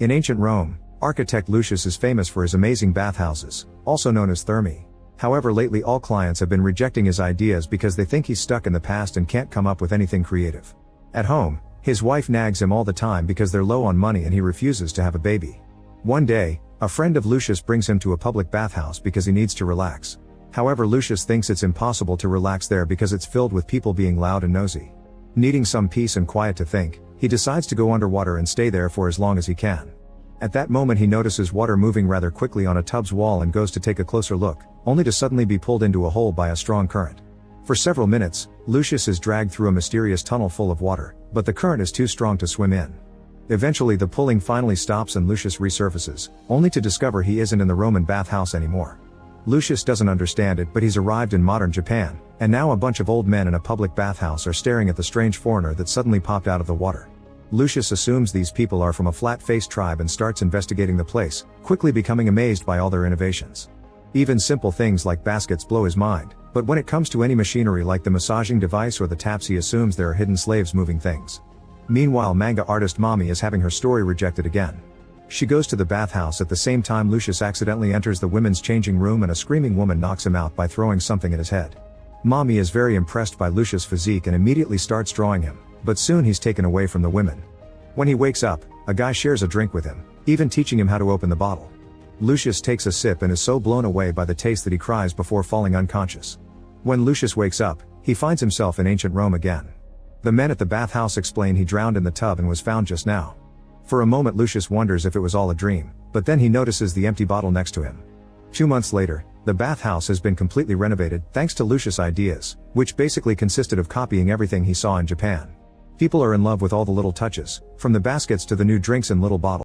In ancient Rome, architect Lucius is famous for his amazing bathhouses, also known as thermae. However, lately all clients have been rejecting his ideas because they think he's stuck in the past and can't come up with anything creative. At home, his wife nags him all the time because they're low on money and he refuses to have a baby. One day, a friend of Lucius brings him to a public bathhouse because he needs to relax. However, Lucius thinks it's impossible to relax there because it's filled with people being loud and nosy. Needing some peace and quiet to think, he decides to go underwater and stay there for as long as he can. At that moment he notices water moving rather quickly on a tub's wall and goes to take a closer look, only to suddenly be pulled into a hole by a strong current. For several minutes, Lucius is dragged through a mysterious tunnel full of water, but the current is too strong to swim in. Eventually the pulling finally stops and Lucius resurfaces, only to discover he isn't in the Roman bathhouse anymore. Lucius doesn't understand it, but he's arrived in modern Japan, and now a bunch of old men in a public bathhouse are staring at the strange foreigner that suddenly popped out of the water. Lucius assumes these people are from a flat-faced tribe and starts investigating the place, quickly becoming amazed by all their innovations. Even simple things like baskets blow his mind, but when it comes to any machinery like the massaging device or the taps he assumes there are hidden slaves moving things. Meanwhile, manga artist Mami is having her story rejected again. She goes to the bathhouse at the same time Lucius accidentally enters the women's changing room and a screaming woman knocks him out by throwing something at his head. Mami is very impressed by Lucius' physique and immediately starts drawing him, but soon he's taken away from the women. When he wakes up, a guy shares a drink with him, even teaching him how to open the bottle. Lucius takes a sip and is so blown away by the taste that he cries before falling unconscious. When Lucius wakes up, he finds himself in ancient Rome again. The men at the bathhouse explain he drowned in the tub and was found just now. For a moment Lucius wonders if it was all a dream, but then he notices the empty bottle next to him. 2 months later, the bathhouse has been completely renovated thanks to Lucius' ideas, which basically consisted of copying everything he saw in Japan. People are in love with all the little touches, from the baskets to the new drinks in little bottles.